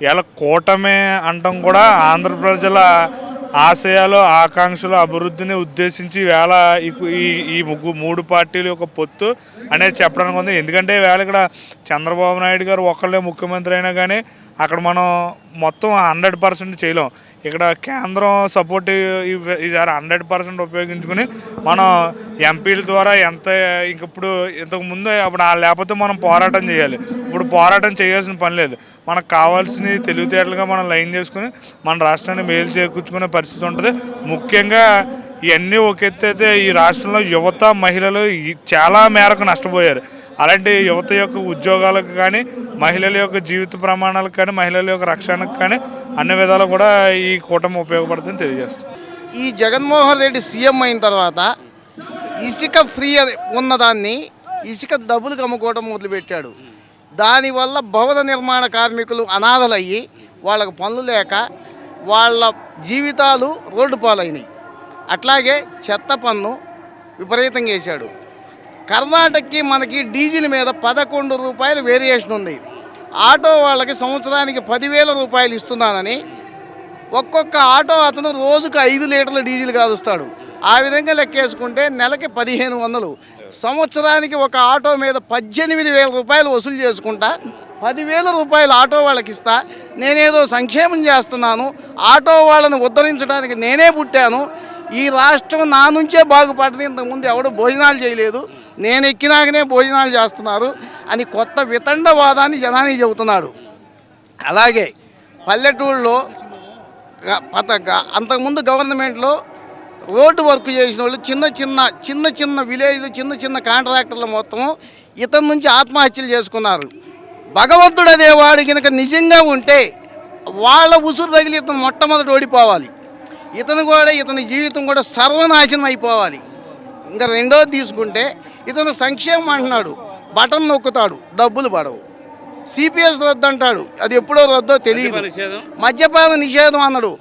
ఇలా కూటమి అంటాం కూడా ఆంధ్ర ప్రజల ఆశయాలు ఆకాంక్షలు అభివృద్ధిని ఉద్దేశించి వేళ ఈ మూడు పార్టీలు యొక్క పొత్తు అనేది చెప్పడానికి ఉంది. ఎందుకంటే వేళ ఇక్కడ చంద్రబాబు నాయుడు గారు ఒకళ్ళే ముఖ్యమంత్రి అయినా కానీ అక్కడ మనం మొత్తం 100% చేయలేం. ఇక్కడ కేంద్రం సపోర్ట్ ఈసారి 100% ఉపయోగించుకుని మనం ఎంపీల ద్వారా ఇప్పుడు ఇంతకు ముందు అప్పుడు లేకపోతే మనం పోరాటం చేయాలి. ఇప్పుడు పోరాటం చేయాల్సిన పని లేదు. మనకు కావాల్సిన తెలివితేటలుగా మనం లైన్ చేసుకుని మన రాష్ట్రాన్ని మేలు చేకూర్చుకునే పరిస్థితి ఉంటుంది. ముఖ్యంగా ఇవన్నీ ఒక ఎత్తు అయితే ఈ రాష్ట్రంలో యువత మహిళలు చాలా మేరకు నష్టపోయారు. అలాంటి యువత యొక్క ఉద్యోగాలకు కానీ మహిళల యొక్క జీవిత ప్రమాణాలకు కానీ మహిళల యొక్క రక్షణకు కానీ అన్ని విధాలు కూడా ఈ కూటమి ఉపయోగపడుతుందని తెలియజేస్తుంది. ఈ జగన్మోహన్ రెడ్డి సీఎం అయిన తర్వాత ఇసుక ఫ్రీ ఉన్నదాన్ని ఇసుక డబ్బులు అమ్ముకోవడం మొదలుపెట్టాడు. దానివల్ల భవన నిర్మాణ కార్మికులు అనాథలయ్యి వాళ్ళకు పనులు లేక వాళ్ళ జీవితాలు రోడ్డు పాలైనవి. అట్లాగే చెత్త పన్ను విపరీతంగా వేశాడు. కర్ణాటకకి మనకి డీజిల్ మీద 11 రూపాయలు వేరియేషన్ ఉంది. ఆటో వాళ్ళకి సంవత్సరానికి 10,000 రూపాయలు ఇస్తున్నానని ఒక్కొక్క ఆటో అతను రోజుకు 5 లీటర్ల డీజిల్ కాదుస్తాడు. ఆ విధంగా లెక్కేసుకుంటే నెలకి 1,500, సంవత్సరానికి ఒక ఆటో మీద 18,000 రూపాయలు వసూలు చేసుకుంటా 10,000 రూపాయలు ఆటో వాళ్ళకి ఇస్తా. నేనేదో సంక్షేమం చేస్తున్నాను, ఆటో వాళ్ళని ఉద్ధరించడానికి నేనే పుట్టాను, ఈ రాష్ట్రం నా నుంచే బాగుపడింది, ఇంతకుముందు ఎవడు భోజనాలు చేయలేదు, నేను ఎక్కినాకనే భోజనాలు చేస్తున్నారు అని కొత్త వితండవాదాన్ని జనానికి చెబుతున్నాడు. అలాగే పల్లెటూళ్ళలో అంతకుముందు గవర్నమెంట్లో రోడ్డు వర్క్ చేసిన వాళ్ళు చిన్న చిన్న విలేజ్లు చిన్న కాంట్రాక్టర్లు మొత్తం ఇతని నుంచి ఆత్మహత్యలు చేసుకున్నారు. భగవంతుడు అనేవాడు కనుక నిజంగా ఉంటే వాళ్ళ ఉసురు తగిలి ఇతను మొట్టమొదటి ఓడిపోవాలి. ఇతని జీవితం కూడా సర్వనాశనం అయిపోవాలి. ఇంకా రెండోది తీసుకుంటే ఇతను సంక్షేమం అంటున్నాడు, బటన్ నొక్కుతాడు, డబ్బులు పడవు. సిపిఎస్ రద్దు అంటాడు, అది ఎప్పుడో రద్దో తెలియదు. మద్యపాన నిషేధం అన్నాడు.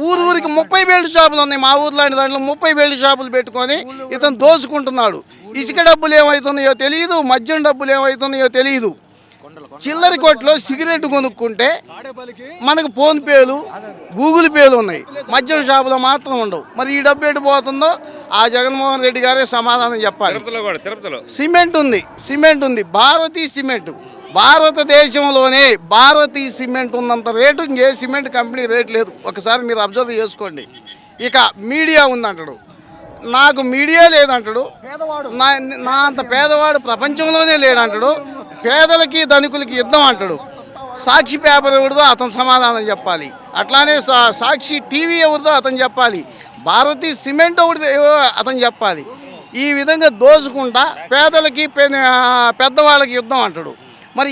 ఊరికి 30 బెల్ట్ షాపులు ఉన్నాయి. మా ఊర్లాంటి దాంట్లో 30 బెల్ట్ షాపులు పెట్టుకొని ఇతను దోచుకుంటున్నాడు. ఇసుక డబ్బులు ఏమవుతున్నాయో తెలియదు, మద్యం డబ్బులు ఏమవుతున్నాయో తెలియదు. చిల్లర కొట్లో సిగరెట్ కొనుక్కుంటే మనకు ఫోన్పేలు గూగుల్ పేలు ఉన్నాయి, మద్యం షాపులో మాత్రం ఉండవు. మరి ఈ డబ్బు ఎటు పోతుందో ఆ జగన్మోహన్ రెడ్డి గారే సమాధానం చెప్పాలి. సిమెంట్ ఉంది, భారతీ సిమెంట్. భారతదేశంలోనే భారతీ సిమెంట్ ఉన్నంత రేటు ఇంకే సిమెంట్ కంపెనీ రేటు లేదు. ఒకసారి మీరు అబ్జర్వ్ చేసుకోండి. ఇక మీడియా ఉందంటాడు, నాకు మీడియా లేదంటాడు. నా అంత పేదవాడు ప్రపంచంలోనే లేడంటాడు. పేదలకి ధనికులకి యుద్ధం అంటాడు. సాక్షి పేపర్ ఎవరిదో అతను సమాధానం చెప్పాలి. అట్లానే సాక్షి టీవీ ఎవరిదో అతను చెప్పాలి. భారతీ సిమెంట్ ఎవరిదో అతను చెప్పాలి. ఈ విధంగా దోచుకుంటా పేదలకి పెద్దవాళ్ళకి యుద్ధం అంటాడు. మరి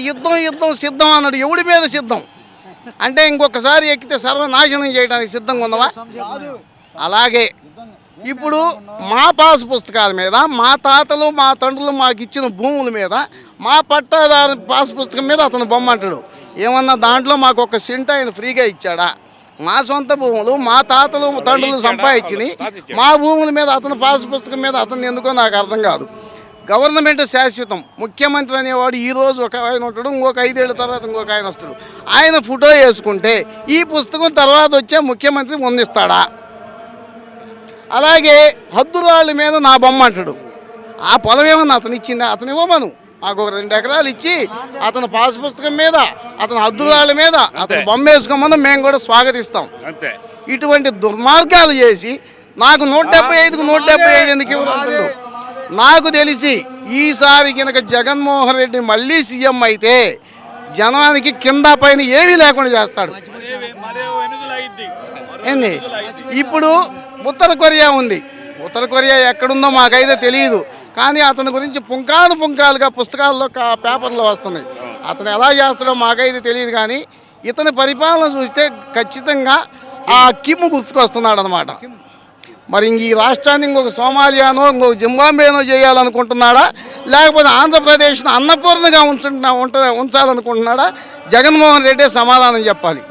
యుద్ధం సిద్ధం అన్నాడు. ఎవడి మీద సిద్ధం అంటే ఇంకొకసారి ఎక్కితే సర్వనాశనం చేయడానికి సిద్ధంగా ఉన్నవా? అలాగే ఇప్పుడు మా పాస్ పుస్తకాల మీద, మా తాతలు మా తండ్రులు మాకు ఇచ్చిన భూముల మీద, మా పట్టాదారు పాస్ పుస్తకం మీద అతను బొమ్మ అంటాడు. ఏమన్నా దాంట్లో మాకు ఒక సెంట్ ఆయన ఫ్రీగా ఇచ్చాడా? మా సొంత భూములు మా తాతలు తండ్రులు సంపాదించినాయి, మా భూముల మీద అతను పాస్ పుస్తకం మీద అతను ఎందుకో నాకు అర్థం కాదు. గవర్నమెంట్ శాశ్వతం. ముఖ్యమంత్రి అనేవాడు ఈరోజు ఒక ఆయన ఉంటాడు, ఇంకొక 5 ఏళ్ళ తర్వాత ఇంకొక ఆయన వస్తాడు. ఆయన ఫోటో వేసుకుంటే ఈ పుస్తకం తర్వాత వచ్చే ముఖ్యమంత్రి పొందిస్తాడా? అలాగే హద్దురాళ్ళ మీద నా బొమ్మ అంటాడు. ఆ పొలం ఏమన్నా అతను ఇచ్చిందా? అతను ఇవ్వమను. మాకు ఒక 2 ఎకరాలు ఇచ్చి అతను పాస్ పుస్తకం మీద, అతను హద్దురాళ్ళ మీద అతను బొమ్మ వేసుకోమని మేము కూడా స్వాగతిస్తాం. ఇటువంటి దుర్మార్గాలు చేసి నాకు 175కు 175 ఎందుకు ఇవ్వదు? నాకు తెలిసి ఈసారి కనుక జగన్మోహన్ రెడ్డి మళ్ళీ సీఎం అయితే జనానికి కింద పైన ఏమీ లేకుండా చేస్తాడు. ఏంది ఇప్పుడు ఉత్తర కొరియా ఉంది. ఉత్తర కొరియా ఎక్కడుందో మాకైతే తెలియదు, కానీ అతని గురించి పుంకాలుగా పుస్తకాల్లో పేపర్లో వస్తున్నాయి. అతను ఎలా చేస్తాడో మాకైతే తెలియదు, కానీ ఇతని పరిపాలన చూస్తే ఖచ్చితంగా ఆ కిమ్ము గుర్తుకొస్తున్నాడు అనమాట. మరి ఇంక ఈ రాష్ట్రాన్ని ఇంకొక సోమాలియానో ఇంకొక జింబాబ్వేనో చేయాలనుకుంటున్నాడా, లేకపోతే ఆంధ్రప్రదేశ్ను అన్నపూర్ణగా ఉంచాలనుకుంటున్నాడా? జగన్మోహన్ రెడ్డి సమాధానం చెప్పాలి.